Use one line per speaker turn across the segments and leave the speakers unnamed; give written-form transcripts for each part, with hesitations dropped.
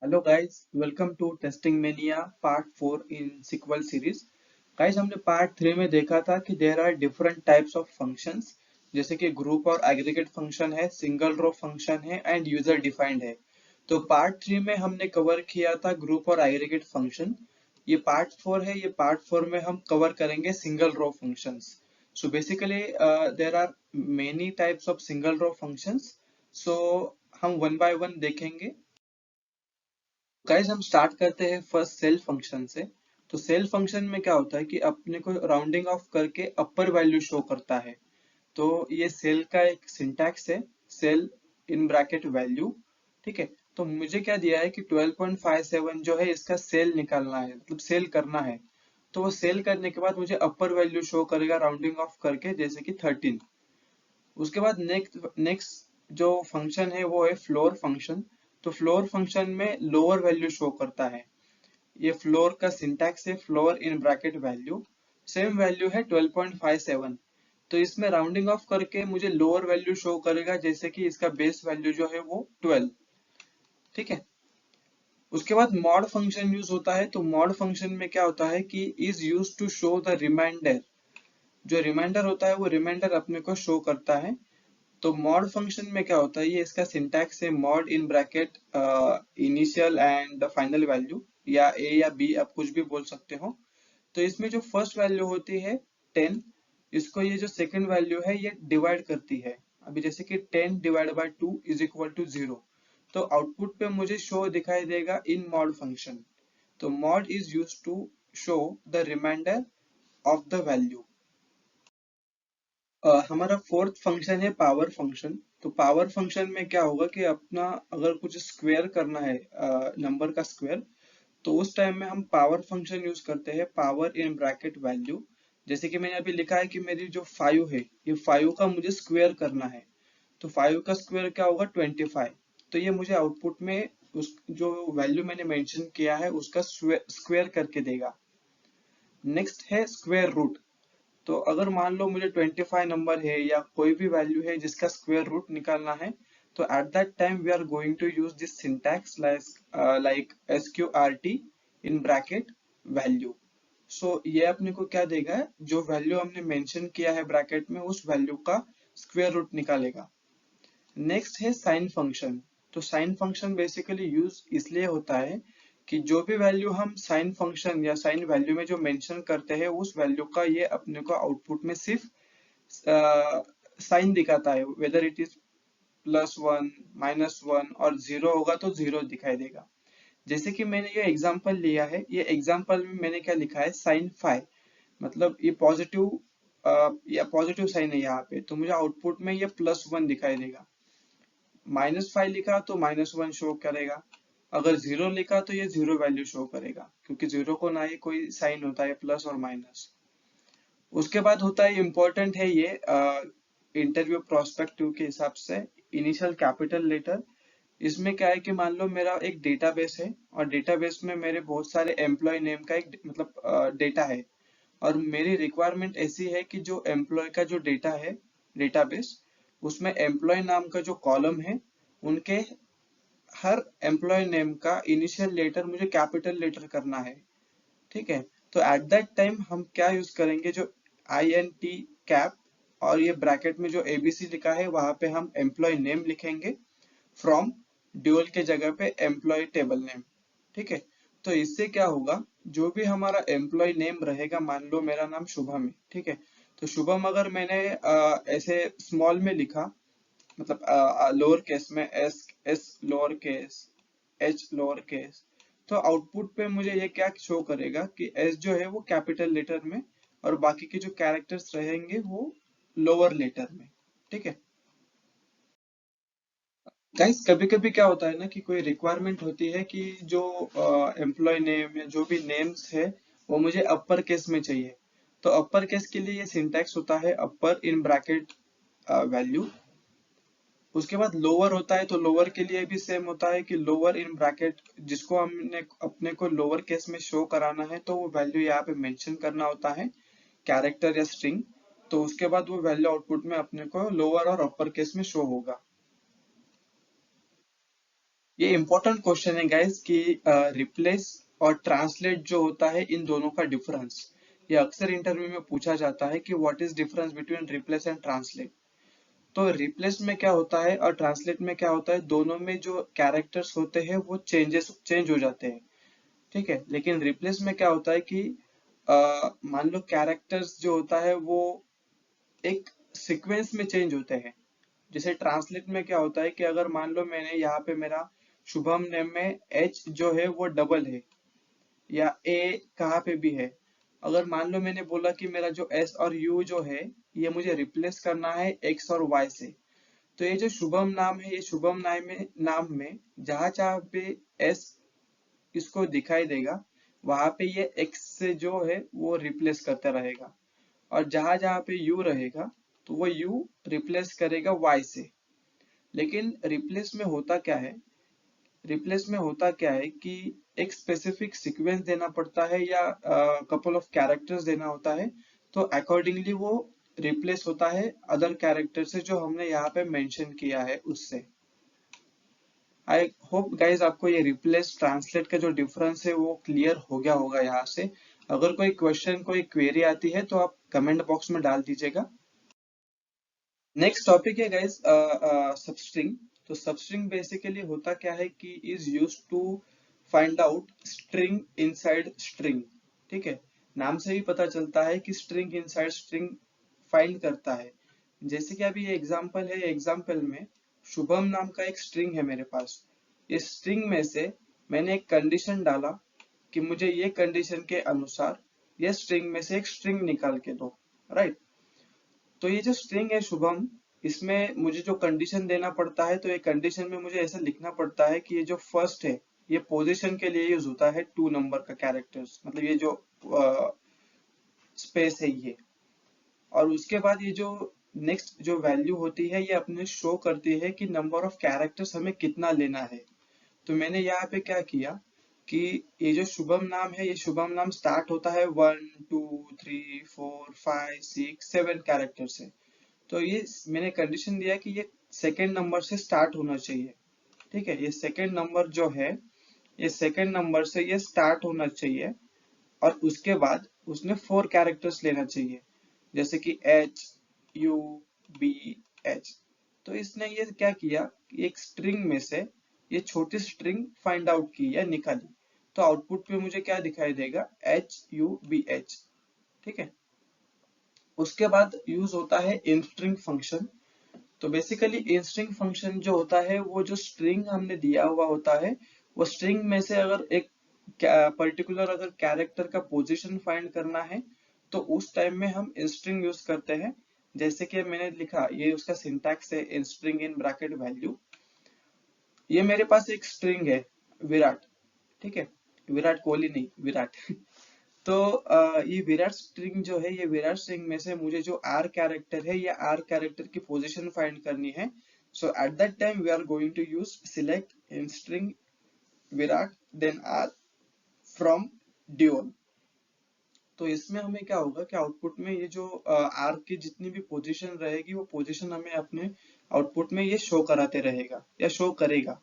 Hello guys, welcome to Testing Mania part 4 in SQL series. Guys, हमने part 3 में देखा था कि there are different types of functions, जैसे कि ग्रुप और एग्रीगेट फंक्शन है, सिंगल रो फंक्शन है एंड यूजर डिफाइंड है। तो पार्ट 3 में हमने कवर किया था ग्रुप और एग्रीगेट फंक्शन। ये पार्ट 4 है। ये पार्ट 4 में हम कवर करेंगे single row functions. So basically there are many types of single row functions. So हम वन बाय वन देखेंगे। गाइस, हम स्टार्ट करते हैं फर्स्ट सेल फंक्शन से। तो सेल फंक्शन में क्या होता है कि अपने को राउंडिंग ऑफ करके अपर वैल्यू शो करता है। तो ये सेल का एक सिंटैक्स है, सेल इन ब्रैकेट वैल्यू। ठीक है। तो मुझे क्या दिया है कि 12.57 जो है इसका सेल निकालना है, मतलब सेल करना है। तो वो सेल करने के बाद मुझे अपर वैल्यू शो करेगा राउंडिंग ऑफ करके, जैसे कि 13। उसके बाद नेक्स्ट नेक्स्ट जो फंक्शन है वो है फ्लोर फंक्शन। तो फ्लोर फंक्शन में लोअर वैल्यू शो करता है। ये फ्लोर का सिंटैक्स है, फ्लोर इन ब्रैकेट वैल्यू। सेम वैल्यू है 12.57। तो इसमें राउंडिंग ऑफ करके मुझे लोअर वैल्यू शो करेगा, जैसे कि इसका बेस वैल्यू जो है वो 12। ठीक है। उसके बाद मॉड फंक्शन यूज होता है। तो मॉड फंक्शन में क्या होता है कि is use to show the remainder. जो रिमाइंडर होता है वो रिमाइंडर अपने को शो करता है। तो मॉड फंक्शन में क्या होता है, ये इसका सिंटैक्स है, mod in bracket initial and final value, या ए या बी, आप कुछ भी बोल सकते हो। तो इसमें जो फर्स्ट वैल्यू होती है 10, इसको ये जो सेकंड वैल्यू है ये डिवाइड करती है। अभी जैसे कि 10 divide by 2 is equal to 0। तो आउटपुट पे मुझे शो दिखाई देगा इन मॉड फंक्शन। तो mod is use to show the remainder of the value. हमारा फोर्थ फंक्शन है पावर फंक्शन। तो पावर फंक्शन में क्या होगा कि अपना अगर कुछ स्क्वायर करना है, नंबर का स्क्वायर, तो उस टाइम में हम पावर फंक्शन यूज करते हैं, पावर इन ब्रैकेट वैल्यू। जैसे कि मैंने अभी लिखा है कि मेरी जो 5 है, ये 5 का मुझे स्क्वायर करना है। तो 5 का स्क्वायर क्या होगा, 25। तो ये मुझे आउटपुट में उस जो वैल्यू मैंने मेंशन किया है उसका स्क्वायर करके देगा। नेक्स्ट है स्क्वायर रूट। तो अगर मान लो मुझे 25 नंबर है या कोई भी वैल्यू है जिसका स्क्वायर रूट निकालना है, तो at that time we are going to use this syntax like SQRT in bracket value. So ये अपने को क्या देगा, जो वैल्यू हमने मेंशन किया है ब्रैकेट में उस वैल्यू का स्क्वायर रूट निकालेगा। नेक्स्ट है साइन फंक्शन। तो साइन फंक्शन बेसिकली यूज इसलिए होता है कि जो भी वैल्यू हम साइन फंक्शन या साइन वैल्यू में जो मेंशन करते हैं उस वैल्यू का ये अपने को आउटपुट में सिर्फ साइन दिखाता है। वेदर इट इज +1, -1 और 0 होगा तो 0 दिखाई देगा। जैसे कि मैंने ये एग्जांपल लिया है, ये एग्जांपल में मैंने क्या लिखा है, साइन 5। मतलब ये पॉजिटिव या पॉजिटिव साइन है यहाँ पे, तो मुझे आउटपुट में ये +1 दिखाई देगा। -5 लिखा तो -1 शो करेगा। अगर 0 लिखा तो ये 0 वैल्यू शो करेगा, क्योंकि 0 को ना ही कोई साइन होता है प्लस और माइनस। उसके बाद होता है, इम्पोर्टेंट है ये इंटरव्यू प्रोस्पेक्टिव के हिसाब से, इनिशियल कैपिटल लेटर। इसमें क्या है कि मान लो मेरा एक डेटाबेस है और डेटाबेस में मेरे बहुत सारे एम्प्लॉय नेम का एक मतलब डेटा है। और मेरी रिक्वायरमेंट ऐसी है कि जो एम्प्लॉय का जो डेटा है डेटाबेस, उसमें एम्प्लॉय नाम का जो कॉलम है, उनके हर एम्प्लॉय नेम का इनिशियल लेटर मुझे कैपिटल लेटर करना है। ठीक है। तो एट दैट टाइम हम क्या यूज करेंगे, जो INT कैप और ये ब्रैकेट में जो ABC लिखा है वहां पे हम एम्प्लॉय नेम लिखेंगे, फ्रॉम ड्यूल के जगह पे एम्प्लॉय टेबल नेम। ठीक है। तो इससे क्या होगा, जो भी हमारा एम्प्लॉय नेम रहेगा, मान लो मेरा नाम शुभम है। ठीक है। तो शुभम अगर मैंने ऐसे स्मॉल में लिखा, मतलब लोअर केस में, S lower case, H lower case, तो आउटपुट पे मुझे ये क्या शो करेगा कि S जो है वो कैपिटल लेटर में और बाकी के जो कैरेक्टर्स रहेंगे वो लोअर लेटर में। ठीक है। गाइस, कभी कभी क्या होता है ना कि कोई रिक्वायरमेंट होती है कि जो एम्प्लॉय नेम या जो भी नेम्स है वो मुझे अपर केस में चाहिए। तो अपर केस के लिए ये सिंटैक्स होता है, अपर इन ब्रैकेट वैल्यू। उसके बाद लोअर होता है, तो लोअर के लिए भी सेम होता है कि लोअर इन ब्रैकेट, जिसको हमने अपने को लोअर केस में शो कराना है तो वो वैल्यू यहाँ पे मेंशन करना होता है, कैरेक्टर या स्ट्रिंग। तो उसके बाद वो वैल्यू आउटपुट में अपने को लोअर और अपर केस में शो होगा। ये इंपॉर्टेंट क्वेश्चन है गाइस कि रिप्लेस और ट्रांसलेट जो होता है इन दोनों का डिफरेंस, ये अक्सर इंटरव्यू में पूछा जाता है कि what is difference between replace and translate. तो रिप्लेस में क्या होता है और ट्रांसलेट में क्या होता है, दोनों में जो कैरेक्टर्स होते हैं वो चेंज हो जाते हैं। ठीक है, लेकिन रिप्लेस में क्या होता है कि मान लो कैरेक्टर्स जो होता है वो एक सीक्वेंस में चेंज होते हैं। जैसे ट्रांसलेट में क्या होता है कि अगर मान लो मैंने यहाँ पे मेरा शुभम नेम में एच जो है वो डबल है या ए कहाँ पे भी है, अगर मान लो मैंने बोला कि मेरा जो एस और यू जो है ये मुझे रिप्लेस करना है एक्स और वाई से, तो ये जो शुभम नाम है, ये शुभम नाम में जहां जहां पे एस इसको दिखाई देगा वहां पे ये एक्स से जो है वो रिप्लेस करता रहेगा, और जहां जहां पे यू रहेगा तो वो यू रिप्लेस करेगा वाई से। लेकिन रिप्लेस में होता क्या है कि एक स्पेसिफिक सीक्वेंस देना पड़ता है या कपल ऑफ कैरेक्टर्स देना होता है, तो अकॉर्डिंगली वो रिप्लेस होता है अदर कैरेक्टर से जो हमने यहाँ पे मेंशन किया है उससे। आई होप गाइज आपको ये रिप्लेस ट्रांसलेट का जो डिफरेंस है वो क्लियर हो गया होगा यहाँ से। अगर कोई क्वेश्चन कोई क्वेरी आती है तो आप कमेंट बॉक्स में डाल दीजिएगा। नेक्स्ट टॉपिक है गाइस सबस्ट्रिंग। तो सबस्ट्रिंग बेसिकली होता क्या है कि is used to find out string inside string. ठीक है, नाम से ही पता चलता है कि स्ट्रिंग इनसाइड स्ट्रिंग फाइंड करता है। जैसे कि अभी ये एग्जांपल है, एग्जांपल में शुभम नाम का एक स्ट्रिंग है मेरे पास। इस स्ट्रिंग में से मैंने एक कंडीशन डाला कि मुझे ये कंडीशन के अनुसार ये स्ट्रिंग में से एक स्ट्रिंग निकाल के दो, राइट। तो ये जो स्ट्रिंग है शुभम, इसमें मुझे जो कंडीशन देना पड़ता है, तो ये कंडीशन में मुझे ऐसा लिखना पड़ता है कि ये जो फर्स्ट है ये पोजीशन के लिए यूज होता है 2 नंबर का कैरेक्टर्स, मतलब ये जो स्पेस है ये। और उसके बाद ये जो नेक्स्ट जो वैल्यू होती है ये अपने शो करती है कि नंबर ऑफ कैरेक्टर्स हमें कितना लेना है। तो मैंने यहाँ पे क्या किया कि ये जो शुभम नाम है, ये शुभम नाम स्टार्ट होता है 1 2 3 4 5 6 7 कैरेक्टर से। तो ये मैंने कंडीशन दिया कि ये सेकेंड नंबर से स्टार्ट होना चाहिए। ठीक है, ये सेकेंड नंबर जो है ये सेकेंड नंबर से ये स्टार्ट होना चाहिए, और उसके बाद उसने 4 कैरेक्टर्स लेना चाहिए, जैसे कि एच यू बी एच। तो इसने ये क्या किया, एक स्ट्रिंग में से ये छोटी स्ट्रिंग फाइंड आउट की या निकाली। तो आउटपुट पे मुझे क्या दिखाई देगा, एच यू बी एच। ठीक है, उसके बाद यूज होता है इंस्ट्रिंग फंक्शन। तो बेसिकली इंस्ट्रिंग फंक्शन जो होता है वो जो स्ट्रिंग हमने दिया हुआ होता है, वो स्ट्रिंग में से अगर एक पर्टिकुलर अगर कैरेक्टर का पोजीशन फाइंड करना है तो उस टाइम में हम इंस्ट्रिंग यूज करते हैं। जैसे कि मैंने लिखा, ये उसका सिंटैक्स है, इंस्ट्रिंग इन ब्रैकेट वैल्यू। ये मेरे पास एक स्ट्रिंग है विराट। ठीक है, विराट कोहली नहीं, विराट। तो ये विराट स्ट्रिंग जो है, ये विराट स्ट्रिंग में से मुझे जो आर कैरेक्टर है, ये आर कैरेक्टर की पोजीशन फाइंड करनी है। So at that time we are going to use select in string विराट देन आर फ्रॉम ड्यूल। तो इसमें हमें क्या होगा कि आउटपुट में ये जो आर की जितनी भी पोजीशन रहेगी वो पोजीशन हमें अपने आउटपुट में ये शो कराते रहेगा या शो करेगा।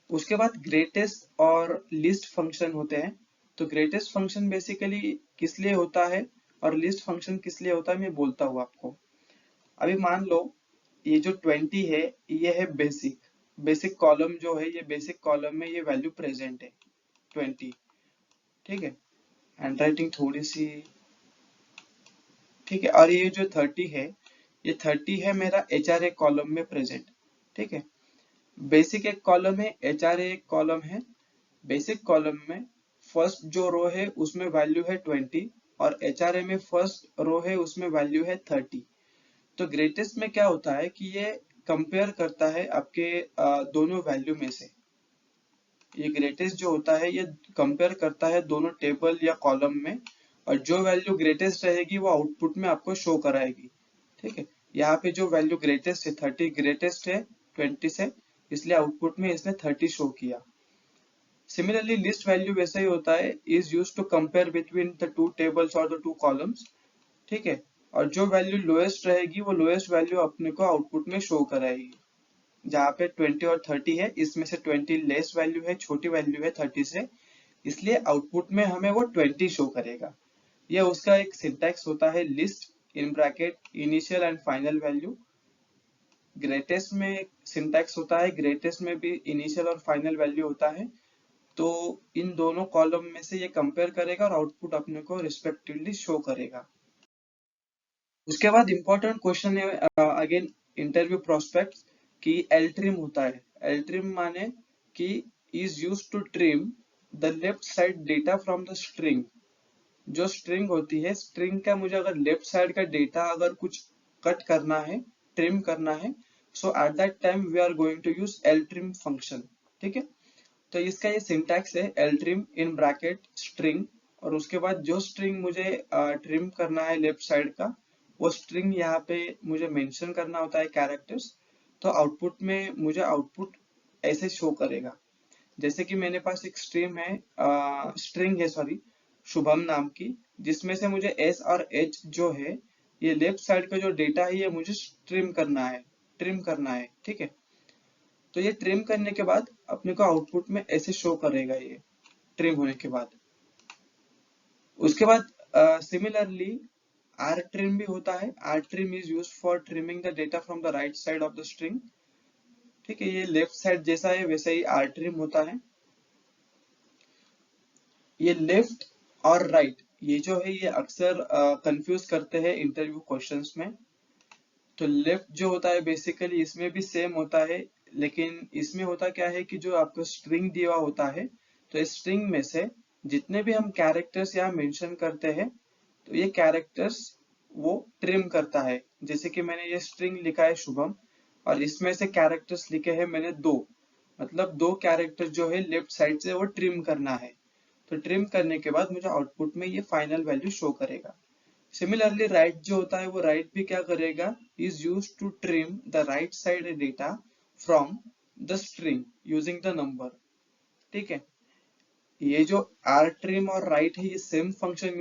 उसके बाद ग्रेटेस्ट और लिस्ट फंक्शन होते हैं। तो ग्रेटेस्ट फंक्शन बेसिकली किस लिए होता है और लिस्ट फंक्शन किस लिए होता है मैं बोलता हूँ आपको। अभी मान लो ये जो 20 है ये है बेसिक, बेसिक कॉलम जो है, ये बेसिक कॉलम में ये वैल्यू प्रेजेंट है 20। ठीक है, हैंडराइटिंग थोड़ी सी ठीक है। और ये जो 30 है, ये 30 है मेरा एच आर ए कॉलम में प्रेजेंट। ठीक है, बेसिक एक कॉलम है, एच आर ए एक कॉलम है। बेसिक कॉलम में फर्स्ट जो रो है उसमें वैल्यू है 20, और एच आर ए में फर्स्ट रो है उसमें वैल्यू है 30। तो ग्रेटेस्ट में क्या होता है कि ये कंपेयर करता है आपके दोनों वैल्यू में से। ये ग्रेटेस्ट जो होता है ये कंपेयर करता है दोनों टेबल या कॉलम में, और जो वैल्यू ग्रेटेस्ट रहेगी वो आउटपुट में आपको शो कराएगी। ठीक है, यहाँ पे जो वैल्यू ग्रेटेस्ट है 30 ग्रेटेस्ट है 20 से, इसलिए आउटपुट में इसने 30 शो किया। सिमिलरली लिस्ट वैल्यू वैसा ही होता है, is used to compare between the two tables और द टू कॉलम्स। ठीक है, और जो वैल्यू लोएस्ट रहेगी वो लोएस्ट वैल्यू अपने को आउटपुट में शो कराएगी। जहाँ पे 20 और 30 है, इसमें से 20 लेस वैल्यू है, छोटी वैल्यू है 30 से, इसलिए आउटपुट में हमें वो 20 शो करेगा। यह उसका एक सिंटैक्स होता है, list in bracket initial and final value. Greatest में सिंटैक्स होता है, ग्रेटेस्ट में भी इनिशियल और फाइनल वैल्यू होता है। तो इन दोनों कॉलम में से ये कंपेयर करेगा और आउटपुट अपने को रिस्पेक्टिवली शो करेगा। उसके बाद इंपॉर्टेंट क्वेश्चन है अगेन इंटरव्यू प्रोस्पेक्ट कि एल ट्रिम होता है। एल ट्रिम माने कि is use to trim the left side data from the string. जो स्ट्रिंग होती है, स्ट्रिंग का मुझे अगर लेफ्ट साइड का डेटा अगर कुछ कट करना है, ट्रिम करना है, so at that time we are going to use L trim function. ठीक है, तो इसका ये सिंटैक्स है, L trim in bracket string, और उसके बाद जो स्ट्रिंग मुझे ट्रिम करना है लेफ्ट साइड का, वो स्ट्रिंग यहाँ पे मुझे मेंशन करना होता है कैरेक्टर्स। तो आउटपुट में मुझे आउटपुट ऐसे शो करेगा, जैसे कि मेरे पास एक स्ट्रिंग है सॉरी, शुभम नाम की, जिसमें से मुझे एस और एच जो है, ये लेफ्ट साइड का जो डेटा है, ये मुझे ट्रिम करना है। ठीक है, तो ये ट्रिम करने के बाद अपने को आउटपुट में ऐसे शो करेगा, ये ट्रिम होने के बाद। उसके बाद सिमिलरली आर ट्रिम भी होता है। R trim is use for trimming the data from the right side of the string. ठीक है, ये लेफ्ट साइड जैसा है वैसे ही आर ट्रिम होता है। ये लेफ्ट और राइट ये जो है, ये अक्सर कंफ्यूज करते हैं इंटरव्यू क्वेश्चंस में। तो लेफ्ट जो होता है बेसिकली इसमें भी सेम होता है, लेकिन इसमें होता क्या है कि जो आपको स्ट्रिंग दिया होता है, तो इस स्ट्रिंग में से जितने भी हम कैरेक्टर्स यहाँ मेंशन करते हैं, तो ये कैरेक्टर्स वो ट्रिम करता है। जैसे कि मैंने ये स्ट्रिंग लिखा है शुभम, और इसमें से कैरेक्टर्स लिखे हैं मैंने दो, मतलब दो कैरेक्टर जो है लेफ्ट साइड से वो ट्रिम करना है। तो ट्रिम करने के बाद मुझे आउटपुट में ये फाइनल वैल्यू शो करेगा। सिमिलरली राइट जो होता है, वो राइट भी क्या करेगा, is use to trim the right side data from the string using the number. ठीक है, ये जो आर ट्रिम और राइट है, ये सेम फंक्शन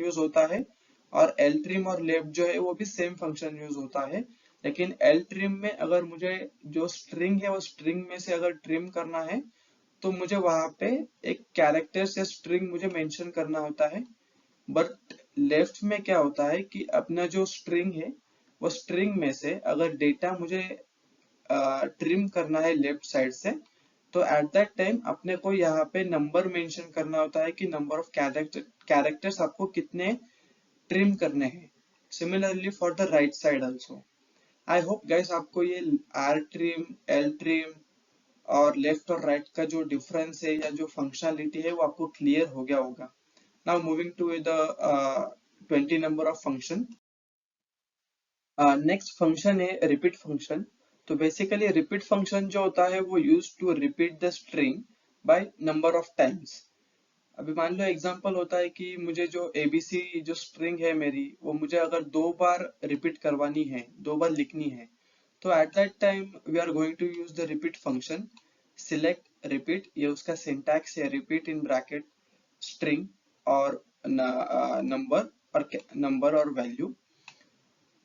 यूज होता है, और एल ट्रिम और लेफ्ट जो है वो भी सेम फंक्शन यूज होता है। लेकिन एल ट्रिम में अगर मुझे जो स्ट्रिंग है, वो स्ट्रिंग में से अगर ट्रिम करना है, तो मुझे वहां पे एक कैरेक्टर या स्ट्रिंग मुझे मेंशन करना होता है। बट लेफ्ट में क्या होता है कि अपना जो स्ट्रिंग है, वो स्ट्रिंग में से अगर डेटा मुझे ट्रिम करना है लेफ्ट साइड से, तो एट दैट टाइम अपने को यहाँ पे नंबर मेंशन करना होता है कि नंबर ऑफ कैरेक्टर्स आपको कितने ट्रिम करने हैं। Similarly for the right side also. I hope guys आपको ये आर ट्रिम, एल ट्रिम और लेफ्ट और राइट का जो डिफरेंस है या जो फंक्शनलिटी है, वो आपको क्लियर हो गया होगा। Now moving to the 20 number of function. Next function है रिपीट फंक्शन। तो बेसिकली रिपीट फंक्शन जो होता है, वो use to repeat the string by number of times. अभी मान लो एग्जांपल होता है कि मुझे जो एबीसी जो स्ट्रिंग है मेरी, वो मुझे अगर दो बार रिपीट करवानी है, दो बार लिखनी है, तो at that time we are going to use the repeat function. Select repeat, ये उसका सिंटैक्स है, रिपीट इन ब्रैकेट स्ट्रिंग और नंबर और वैल्यू।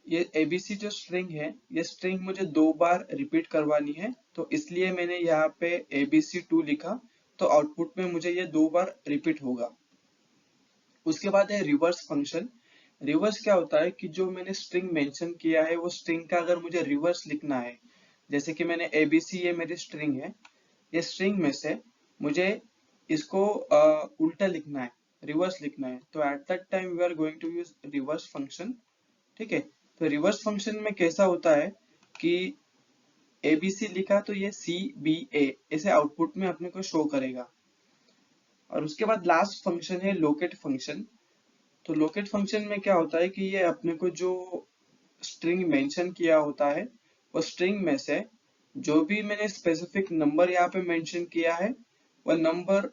ये एबीसी जो स्ट्रिंग है, ये स्ट्रिंग मुझे दो बार रिपीट करवानी है, तो इसलिए मैंने यहाँ पे abc2 लिखा। तो आउटपुट में मुझे ये दो बार रिपीट होगा। उसके बाद है रिवर्स फंक्शन। रिवर्स क्या होता है कि जो मैंने स्ट्रिंग मेंशन किया है, वो स्ट्रिंग का अगर मुझे रिवर्स लिखना है, जैसे कि मैंने एबीसी, ये मेरी स्ट्रिंग है, ये स्ट्रिंग में से मुझे इसको उल्टा लिखना है, रिवर्स लिखना है, तो at that time we are going to use reverse function. ठीक है, तो रिवर्स फंक्शन में कैसा होता है कि एबीसी लिखा तो ये सी बी ए ऐसे आउटपुट में अपने को शो करेगा। और उसके बाद लास्ट फंक्शन है लोकेट फंक्शन। तो लोकेट फंक्शन में क्या होता है कि ये अपने को जो स्ट्रिंग मेंशन किया होता है, वो स्ट्रिंग में से जो भी मैंने स्पेसिफिक नंबर यहाँ पे मेंशन किया है, वो नंबर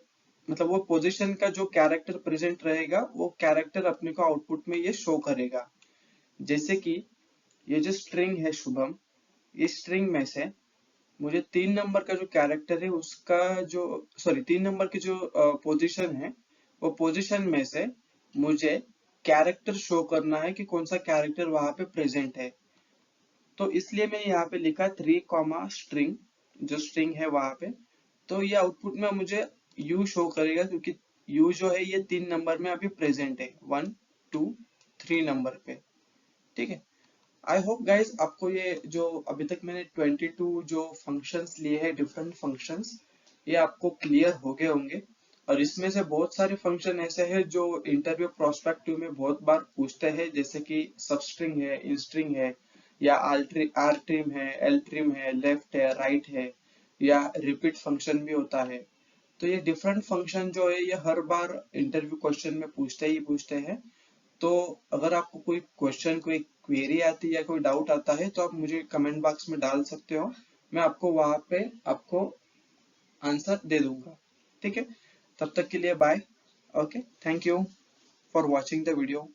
मतलब वो पोजीशन का जो कैरेक्टर प्रेजेंट रहेगा, वो कैरेक्टर अपने को आउटपुट में ये शो करेगा। जैसे कि ये जो स्ट्रिंग है शुभम, इस स्ट्रिंग में से मुझे 3 नंबर का जो कैरेक्टर है, उसका जो सॉरी 3 नंबर की जो पोजीशन है, वो पोजीशन में से मुझे कैरेक्टर शो करना है कि कौन सा कैरेक्टर वहां पे प्रेजेंट है। तो इसलिए मैंने यहाँ पे लिखा 3 कॉमा स्ट्रिंग, जो स्ट्रिंग है वहां पे। तो ये आउटपुट में मुझे यू शो करेगा, क्योंकि यू जो है ये 3 नंबर में अभी प्रेजेंट है, 1 2 3 नंबर पे। ठीक है। आई होप गाइज आपको ये जो अभी तक मैंने 22 जो फंक्शंस लिए हैं, डिफरेंट फंक्शंस, ये आपको क्लियर हो गए होंगे। और इसमें से बहुत सारे फंक्शन ऐसे हैं जो इंटरव्यू प्रोस्पेक्टिव में बहुत बार पूछते हैं, जैसे कि सबस्ट्रिंग है, इंस्ट्रिंग है, या आर ट्रिम है, एल ट्रिम है, लेफ्ट है, राइट है, या रिपीट फंक्शन भी होता है। तो ये डिफरेंट फंक्शन जो है ये हर बार इंटरव्यू क्वेश्चन में पूछते ही पूछते हैं। तो अगर आपको कोई क्वेश्चन, कोई क्वेरी आती है या कोई डाउट आता है, तो आप मुझे कमेंट बॉक्स में डाल सकते हो। मैं आपको वहां पे आपको आंसर दे दूंगा। ठीक है। तब तक के लिए bye. Okay, thank you for watching the video.